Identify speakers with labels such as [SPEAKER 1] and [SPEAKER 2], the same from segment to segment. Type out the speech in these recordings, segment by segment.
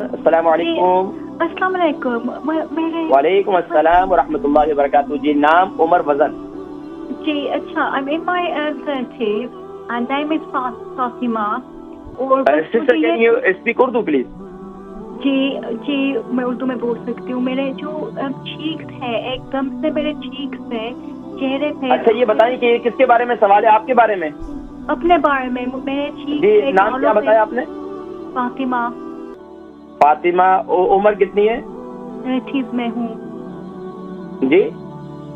[SPEAKER 1] السلام علیکم.
[SPEAKER 2] السلام علیکم.
[SPEAKER 1] وعلیکم السلام ورحمۃ اللہ وبرکاتہ. جی نام عمر وزن.
[SPEAKER 2] جی اچھا. I'm in my 30s and name is Fatima. اور
[SPEAKER 1] sister can you speak Urdu please?
[SPEAKER 2] جی میں اردو میں بول سکتی ہوں. میرے جو چیکس ہے ایک دم سے میرے چیکس ہے چہرے پہ.
[SPEAKER 1] اچھا یہ بتائیں کہ کس کے بارے میں سوال ہے؟ آپ کے بارے میں؟
[SPEAKER 2] اپنے بارے میں. میرے چیکس.
[SPEAKER 1] جی نام کیا بتایا آپ نے؟
[SPEAKER 2] فاطمہ.
[SPEAKER 1] فاطمہ. عمر کتنی ہے؟
[SPEAKER 2] 30s میں ہوں.
[SPEAKER 1] جی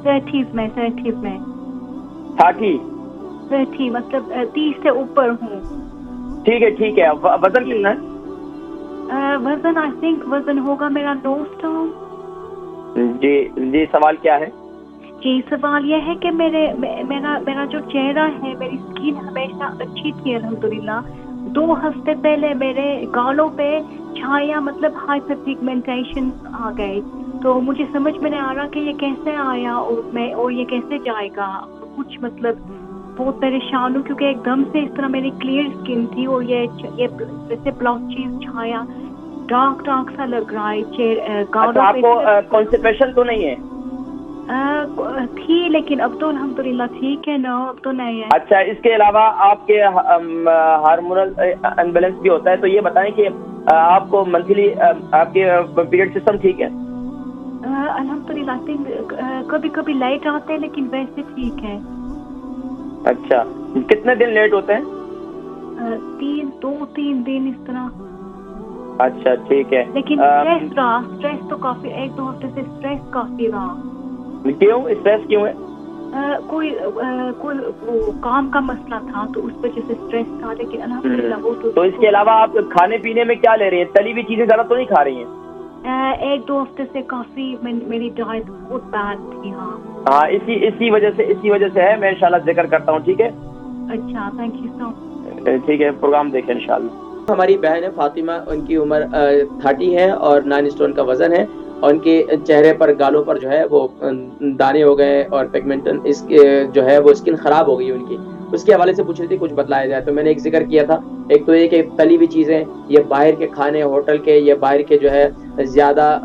[SPEAKER 2] 30s میں. 30 مطلب 30 سے اوپر ہوں.
[SPEAKER 1] ٹھیک ہے. وزن کتنا ہے؟
[SPEAKER 2] وزن آئی تھنک وزن ہوگا میرا 9 سٹون.
[SPEAKER 1] جی سوال کیا ہے؟
[SPEAKER 2] جی سوال یہ ہے کہ میرا جو چہرہ ہے میری اسکن ہمیشہ اچھی تھی الحمدللہ. 2 ہفتے پہلے میرے گالوں پہ چھایا مطلب ہائپر پیگمنٹیشن آ گئی. تو مجھے سمجھ میں نہیں آ رہا کہ یہ کیسے آیا اور یہ کیسے جائے گا. کچھ مطلب بہت پریشان ہوں کیونکہ ایک دم سے اس طرح میری کلیئر اسکن تھی اور یہ جیسے بلاچیز چھایا ڈارک سا لگ رہا ہے گالوں پہ.
[SPEAKER 1] آپ کو کانسٹیپیشن تو نہیں ہے؟
[SPEAKER 2] تھی لیکن اب تو الحمدللہ ٹھیک ہے نا. اب تو نہیں ہے.
[SPEAKER 1] اچھا اس کے علاوہ آپ کے ہارمونل انبیلنس بھی ہوتا ہے تو یہ بتائیں کہ آپ کو منتھلی آپ کے پیریڈ سسٹم ٹھیک ہے؟
[SPEAKER 2] الحمدللہ کبھی کبھی لیٹ آتے ہیں لیکن ویسے ٹھیک ہے.
[SPEAKER 1] اچھا کتنے دن لیٹ ہوتے ہیں؟
[SPEAKER 2] 2-3 دن اس طرح.
[SPEAKER 1] اچھا ٹھیک ہے.
[SPEAKER 2] لیکن اسٹریس تو کافی 1-2 ہفتے سے اسٹریس کافی رہا.
[SPEAKER 1] کیوں اسٹریس کیوں ہے؟
[SPEAKER 2] کوئی کام کا مسئلہ تھا تو اس وجہ سے اسٹریس تھا. لیکن الحمدللہ وہ
[SPEAKER 1] تو اس کے علاوہ آپ کھانے پینے میں کیا لے رہی ہیں؟ تلی ہوئی چیزیں زیادہ تو نہیں کھا رہی ہیں؟
[SPEAKER 2] 1-2 ہفتے سے کافی میری ڈائٹ بہت بیڈ تھی.
[SPEAKER 1] ہاں اسی وجہ سے ہے. میں انشاءاللہ ذکر کرتا ہوں. ٹھیک ہے.
[SPEAKER 2] اچھا تھینک یو سو مچ.
[SPEAKER 1] ٹھیک ہے پروگرام دیکھیں انشاءاللہ.
[SPEAKER 3] ہماری بہن ہے فاطمہ. ان کی عمر 30 ہے اور 9 سٹون کا وزن ہے. اور ان کے چہرے پر گالوں پر جو ہے وہ دانے ہو گئے اور پیگمنٹن اس جو ہے وہ اسکن خراب ہو گئی ان کی. اس کے حوالے سے پوچھ رہی تھی کچھ بتلایا جائے. تو میں نے ایک ذکر کیا تھا. ایک تو یہ کہ تلی ہوئی چیزیں یہ باہر کے کھانے ہوٹل کے یا باہر کے جو ہے زیادہ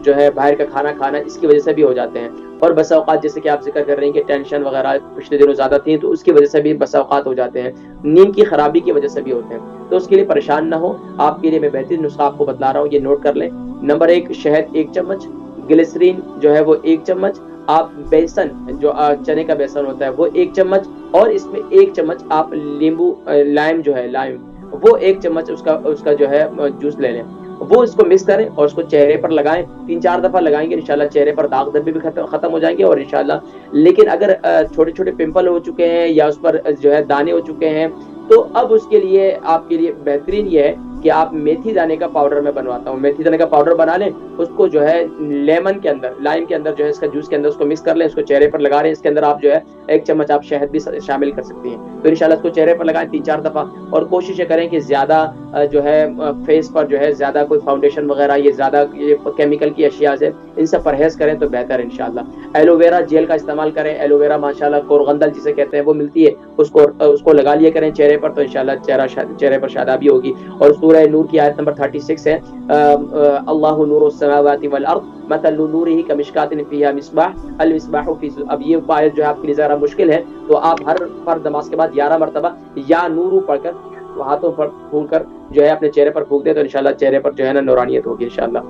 [SPEAKER 3] جو ہے باہر کا کھانا اس کی وجہ سے بھی ہو جاتے ہیں. اور بسا اوقات جیسے کہ آپ ذکر کر رہے ہیں کہ ٹینشن وغیرہ پچھلے دنوں زیادہ تھی تو اس کی وجہ سے بھی بسا اوقات ہو جاتے ہیں. نیند کی خرابی کی وجہ سے بھی ہوتے ہیں. تو اس کے لیے پریشان نہ ہو. آپ کے لیے میں بہترین نسخہ آپ کو بتلا رہا ہوں. یہ نوٹ کر لیں. نمبر 1 شہد 1 چمچ. گلیسرین جو ہے وہ 1 چمچ. آپ بیسن جو چنے کا بیسن ہوتا ہے وہ 1 چمچ. اور اس میں 1 چمچ آپ لیمبو لائم جو ہے لائم وہ 1 چمچ اس کا جو ہے جوس لے لیں. وہ اس کو مکس کریں اور اس کو چہرے پر لگائیں. 3-4 دفعہ لگائیں گے انشاءاللہ چہرے پر داغ دھبے بھی ختم ہو جائیں گے. اور انشاءاللہ لیکن اگر چھوٹے چھوٹے پمپل ہو چکے ہیں یا اس پر جو ہے دانے ہو چکے ہیں تو اب اس کے لیے آپ کے لیے بہترین یہ ہے کہ آپ میتھی دانے کا پاؤڈر میں بنواتا ہوں. میتھی دانے کا پاؤڈر بنا لیں. اس کو جو ہے لیمن کے اندر لائم کے اندر جو ہے اس کا جوس کے اندر اس کو مکس کر لیں. اس کو چہرے پر لگا رہے ہیں. اس کے اندر آپ جو ہے 1 چمچ آپ شہد بھی شامل کر سکتی ہیں. تو انشاءاللہ اس کو چہرے پر لگائیں 3-4 دفعہ. اور کوشش یہ کریں کہ زیادہ جو ہے فیس پر جو ہے زیادہ کوئی فاؤنڈیشن وغیرہ یہ زیادہ کیمیکل کی اشیاء سے ان سے پرہیز کریں تو بہتر ہے انشاءاللہ. ایلو ویرا جیل کا استعمال کریں. ایلو ویرا ماشاءاللہ کورغندل جسے کہتے ہیں وہ ملتی ہے. اس کو لگا لیا کریں چہرے پر تو انشاءاللہ چہرے پر شادابی ہوگی. اور سورہ نور کی آیت نمبر 36 ہے اللہ نور السماوات والارض مثل نورہ کمشکاۃ فیہا مصباح المصباح فی. اب یہ آیت جو ہے آپ کے لیے ذرا مشکل ہے تو آپ ہر فرض نماز کے بعد 11 مرتبہ یا نورو پڑھ کر ہاتھوں پر پھونک کر جو ہے اپنے چہرے پر پھونک دے تو انشاءاللہ چہرے پر جو ہے نا نورانیت ہوگی انشاءاللہ.